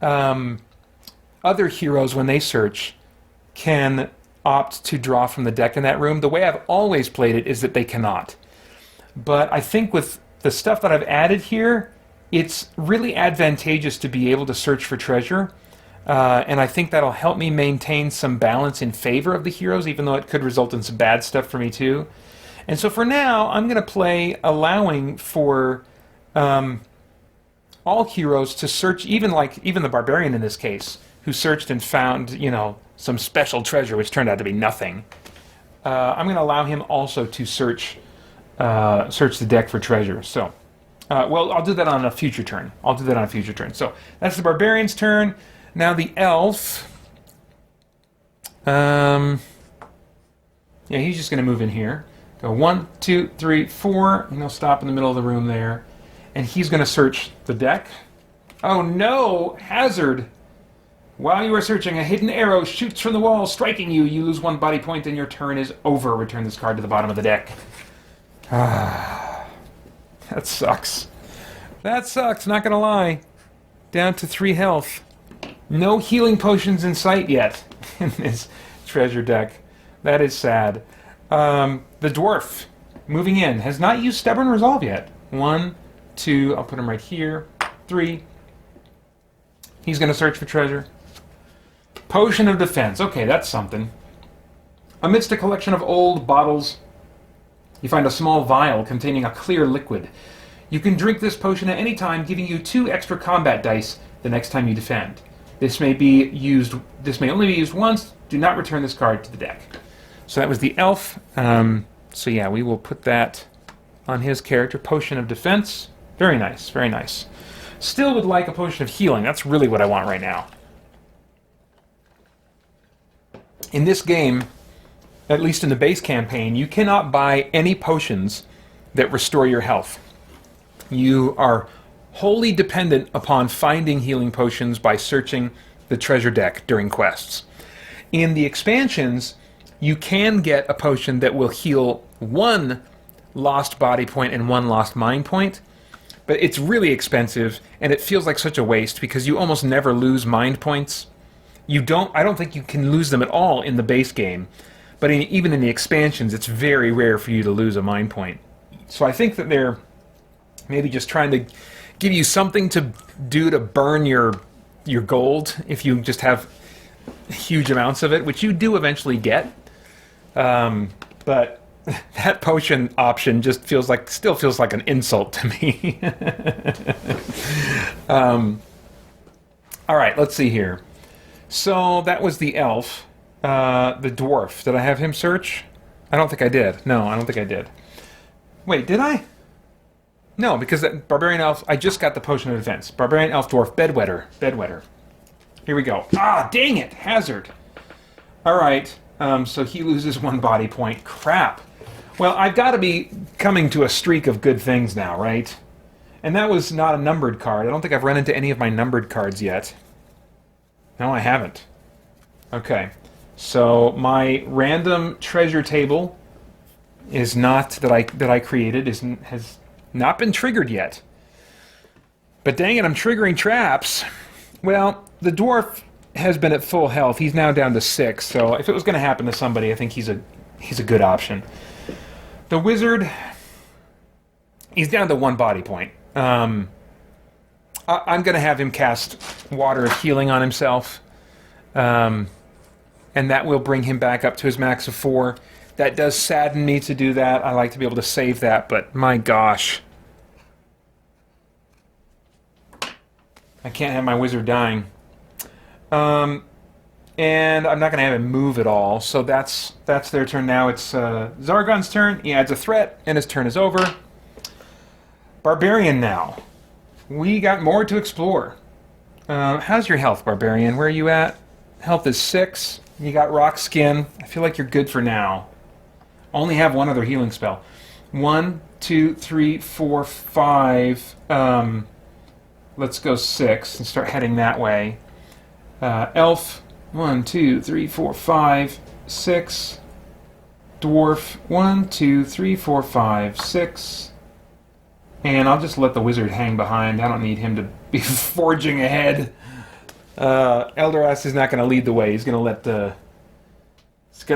other heroes, when they search, can opt to draw from the deck in that room. The way I've always played it is that they cannot. But I think with the stuff that I've added here, it's really advantageous to be able to search for treasure. And I think that'll help me maintain some balance in favor of the heroes, even though it could result in some bad stuff for me too. And so for now, I'm going to play allowing for all heroes to search, even the Barbarian in this case, who searched and found, some special treasure, which turned out to be nothing. I'm going to allow him also to search the deck for treasure. So, well, I'll do that on a future turn. So that's the Barbarian's turn. Now the Elf. Yeah, he's just going to move in here. Go 1, 2, 3, 4, and he'll stop in the middle of the room there. And he's going to search the deck. Oh no! Hazard! While you are searching, a hidden arrow shoots from the wall, striking you. You lose 1 body point and your turn is over. Return this card to the bottom of the deck. That sucks. That sucks, not gonna lie. Down to 3 health. No healing potions in sight yet in this treasure deck. That is sad. The dwarf, moving in, has not used Stubborn Resolve yet. 1, 2, I'll put him right here. 3. He's going to search for treasure. Potion of Defense. Okay, that's something. Amidst a collection of old bottles, you find a small vial containing a clear liquid. You can drink this potion at any time, giving you 2 extra combat dice the next time you defend. This may only be used once. Do not return this card to the deck. So that was the Elf. So yeah, we will put that on his character. Potion of Defense. Very nice, very nice. Still would like a Potion of Healing. That's really what I want right now. In this game, at least in the base campaign, you cannot buy any potions that restore your health. You are wholly dependent upon finding healing potions by searching the treasure deck during quests. In the expansions, you can get a potion that will heal 1 lost body point and 1 lost mind point, but it's really expensive, and it feels like such a waste because you almost never lose mind points. I don't think you can lose them at all in the base game, but even in the expansions, it's very rare for you to lose a mind point. So I think that they're maybe just trying to give you something to do to burn your gold if you just have huge amounts of it, which you do eventually get. But that potion option just still feels like an insult to me. All right, let's see here. So that was the elf, the dwarf. Did I have him search? I don't think I did. No, I don't think I did. Wait, did I? No, because that barbarian elf, I just got the potion of defense. Barbarian elf dwarf, bedwetter, bedwetter. Here we go. Ah, dang it, hazard. All right, so he loses 1 body point. Crap. Well, I've got to be coming to a streak of good things now, right? And that was not a numbered card. I don't think I've run into any of my numbered cards yet. No, I haven't. Okay, so my random treasure table is not that I created has not been triggered yet. But dang it, I'm triggering traps. Well, the dwarf has been at full health. He's now down to 6. So if it was going to happen to somebody, I think he's a good option. The wizard, he's down to 1 body point. I'm going to have him cast Water of Healing on himself. And that will bring him back up to his max of 4. That does sadden me to do that. I like to be able to save that, but my gosh. I can't have my wizard dying. And I'm not going to have him move at all, so that's their turn now. It's Zargon's turn. He adds a threat, and his turn is over. Barbarian now. We got more to explore. How's your health, Barbarian? Where are you at? Health is 6. You got rock skin. I feel like you're good for now. Only have 1 other healing spell. 1, 2, 3, 4, 5. Let's go 6 and start heading that way. Elf, 1, 2, 3, 4, 5, 6. Dwarf, 1, 2, 3, 4, 5, 6. And I'll just let the wizard hang behind. I don't need him to be forging ahead. Eldoras is not going to lead the way. He's going to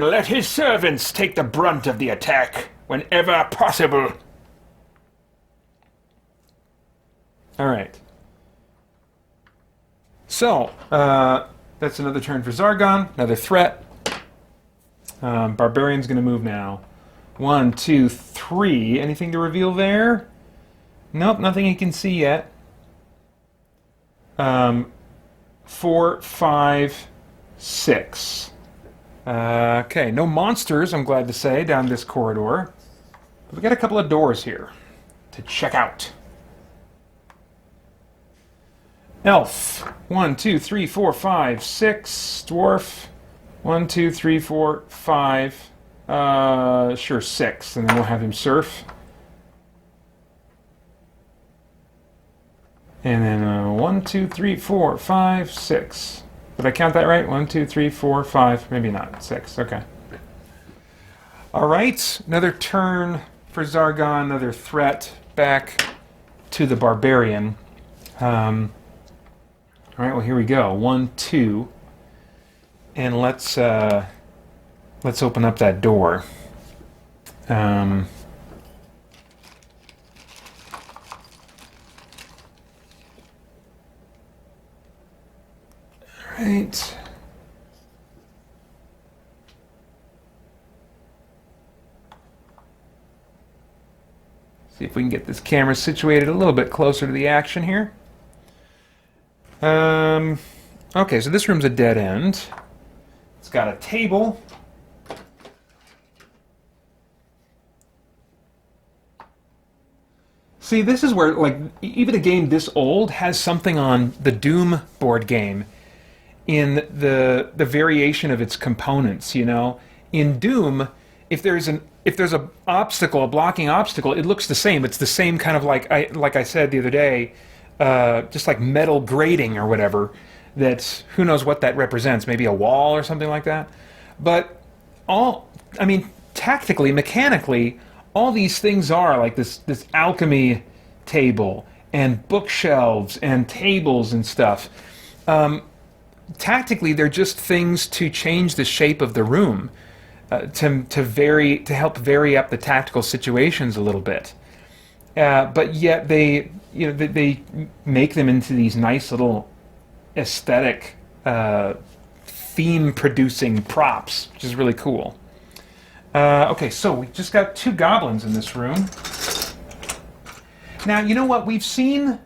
let his servants take the brunt of the attack whenever possible. All right. So, that's another turn for Zargon. Another threat. Barbarian's going to move now. 1, 2, 3. Anything to reveal there? Nope, nothing you can see yet. 4, 5, 6. Okay, no monsters, I'm glad to say, down this corridor. But we got a couple of doors here to check out. Elf. 1, 2, 3, 4, 5, 6. Dwarf. 1, 2, 3, 4, 5. Sure, 6. And then we'll have him surf. And then 1, 2, 3, 4, 5, 6. Did I count that right? 1, 2, 3, 4, 5. Maybe not. 6. Okay. All right. Another turn for Zargon. Another threat back to the barbarian. All right. Well, here we go. 1, 2, and let's open up that door. Right. See if we can get this camera situated a little bit closer to the action here. Okay, so this room's a dead end. It's got a table. See, this is where, like, even a game this old has something on the Doom board game in the variation of its components, you know. In Doom, if there's a obstacle, a blocking obstacle, it looks the same. It's the same kind of like I said the other day, just like metal grating or whatever. That who knows what that represents? Maybe a wall or something like that. But tactically, mechanically, all these things are like this alchemy table and bookshelves and tables and stuff. Tactically, they're just things to change the shape of the room, to help vary up the tactical situations a little bit. But yet they make them into these nice little aesthetic theme-producing props, which is really cool. Okay, so we just got 2 goblins in this room. Now, you know what? We've seen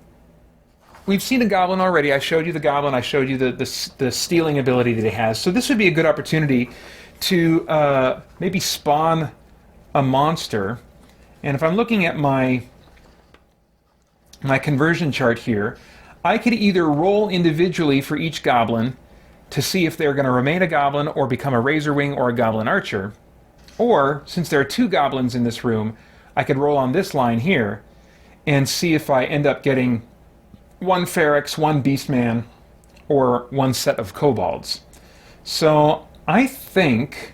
we've seen a goblin already. I showed you the goblin. I showed you the stealing ability that it has. So this would be a good opportunity to maybe spawn a monster. And if I'm looking at my conversion chart here, I could either roll individually for each goblin to see if they're going to remain a goblin or become a razor wing or a goblin archer. Or, since there are 2 goblins in this room, I could roll on this line here and see if I end up getting 1 Feryx, 1 Beastman, or 1 set of kobolds. So I think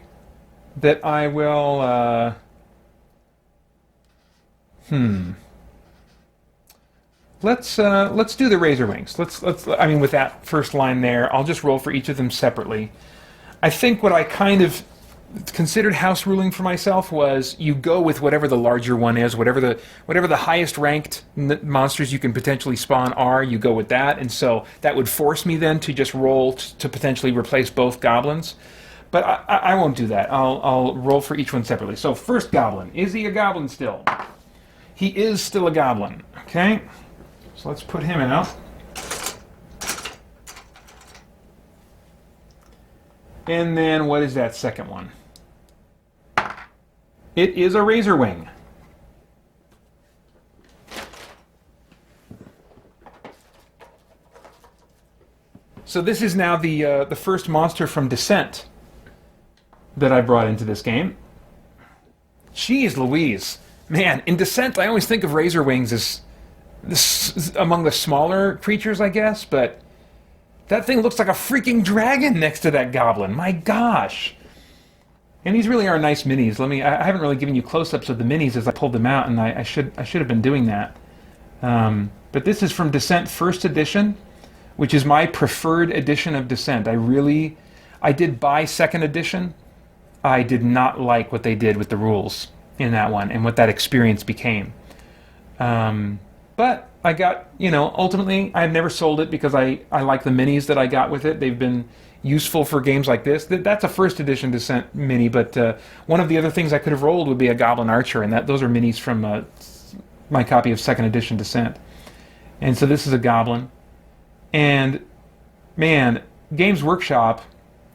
that I will... Let's do the razor wings. I mean, with that first line there, I'll just roll for each of them separately. I think what I kind of considered house ruling for myself was you go with whatever the larger one is, whatever the highest ranked monsters you can potentially spawn are, you go with that, and so that would force me then to just roll to potentially replace both goblins. But I won't do that. I'll roll for each one separately. So first goblin, is he a goblin still? He is still a goblin. Okay, so let's put him out. And then what is that second one? It is a razor wing. So this is now the first monster from Descent that I brought into this game. Jeez Louise. Man, in Descent I always think of razor wings as among the smaller creatures, I guess, but that thing looks like a freaking dragon next to that goblin. My gosh. And these really are nice minis. I haven't really given you close-ups of the minis as I pulled them out, and I should have been doing that. But this is from Descent First Edition, which is my preferred edition of Descent. I did buy Second Edition. I did not like what they did with the rules in that one and what that experience became. But I got, ultimately, I've never sold it because I like the minis that I got with it. They've been useful for games like this. That's a first edition Descent mini, but one of the other things I could have rolled would be a Goblin Archer, and those are minis from my copy of second edition Descent. And so this is a Goblin. And, man, Games Workshop,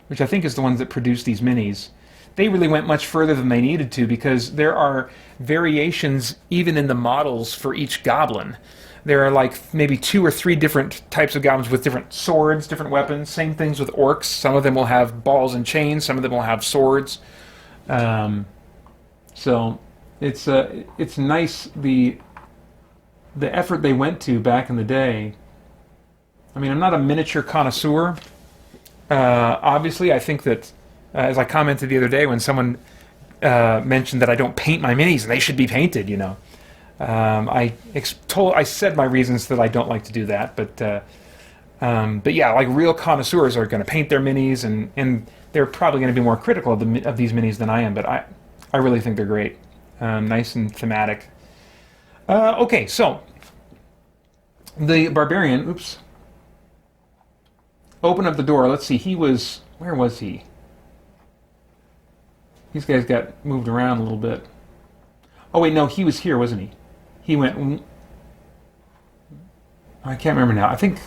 which I think is the ones that produce these minis, they really went much further than they needed to because there are variations even in the models for each goblin. There are like maybe 2 or 3 different types of goblins with different swords, different weapons. Same things with orcs. Some of them will have balls and chains. Some of them will have swords. So it's nice the effort they went to back in the day. I mean, I'm not a miniature connoisseur. Obviously, I think that as I commented the other day when someone mentioned that I don't paint my minis and they should be painted, I said my reasons that I don't like to do that, but yeah, like real connoisseurs are going to paint their minis, and they're probably going to be more critical of these minis than I am. But I really think they're great, nice and thematic. Okay, so the barbarian. Oops. Open up the door. Let's see. Where was he? These guys got moved around a little bit. Oh wait, no, he was here, wasn't he? He went. I can't remember now. I think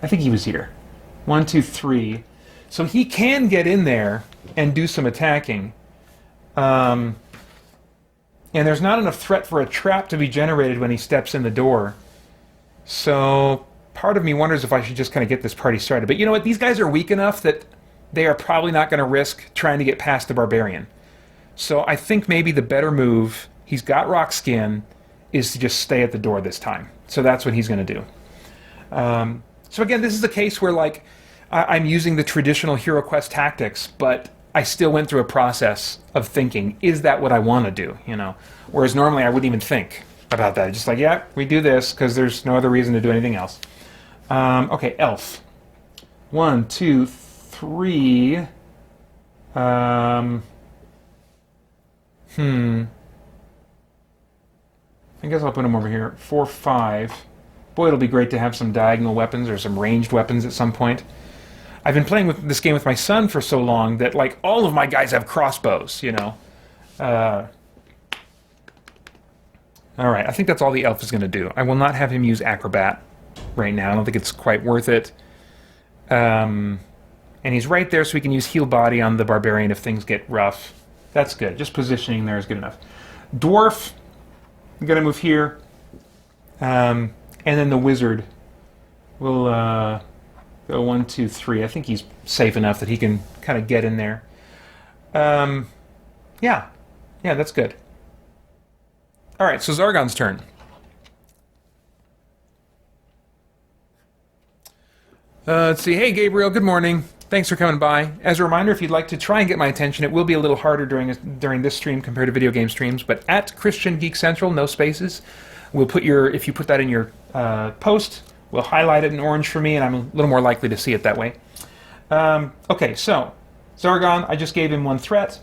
he was here. 1, 2, 3. So he can get in there and do some attacking. And there's not enough threat for a trap to be generated when he steps in the door. So part of me wonders if I should just kind of get this party started. But you know what? These guys are weak enough that they are probably not going to risk trying to get past the barbarian. So I think maybe the better move, he's got rock skin, is to just stay at the door this time. So that's what he's going to do. So again, this is a case where like I'm using the traditional Hero Quest tactics, but I still went through a process of thinking, is that what I want to do? Whereas normally I wouldn't even think about that. Just like, yeah, we do this because there's no other reason to do anything else. Okay, elf. 1, 2, 3. I guess I'll put him over here. 4, 5. Boy, it'll be great to have some diagonal weapons or some ranged weapons at some point. I've been playing with this game with my son for so long that like all of my guys have crossbows, All right, I think that's all the elf is going to do. I will not have him use acrobat right now. I don't think it's quite worth it. And he's right there, so we can use heal body on the barbarian if things get rough. That's good. Just positioning there is good enough. Dwarf, I'm going to move here. And then the wizard will go 1, 2, 3. I think he's safe enough that he can kind of get in there. Yeah, that's good. All right, so Zargon's turn. Let's see. Hey, Gabriel. Good morning. Thanks for coming by. As a reminder, if you'd like to try and get my attention, it will be a little harder during this stream compared to video game streams. But at Christian Geek Central, no spaces. We'll put if you put that in your post, we'll highlight it in orange for me, and I'm a little more likely to see it that way. Okay, so Zargon, I just gave him 1 threat,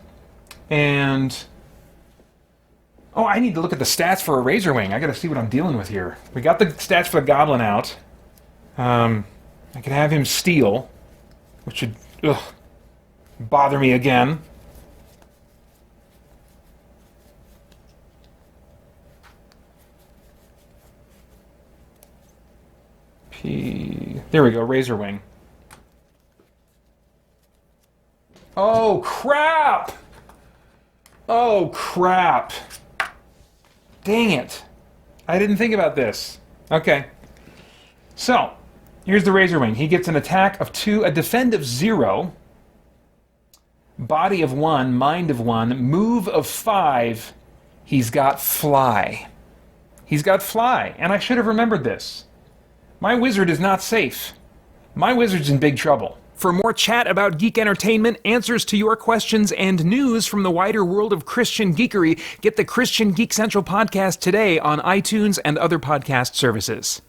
and oh, I need to look at the stats for a Razorwing. I got to see what I'm dealing with here. We got the stats for the Goblin out. I could have him steal, which should bother me again. There we go, Razorwing. Oh, crap! Oh, crap. Dang it. I didn't think about this. Okay. So, here's the Razorwing. He gets an attack of 2, a defend of 0, body of 1, mind of 1, move of 5. He's got fly. He's got fly, and I should have remembered this. My wizard is not safe. My wizard's in big trouble. For more chat about geek entertainment, answers to your questions, and news from the wider world of Christian geekery, get the Christian Geek Central podcast today on iTunes and other podcast services.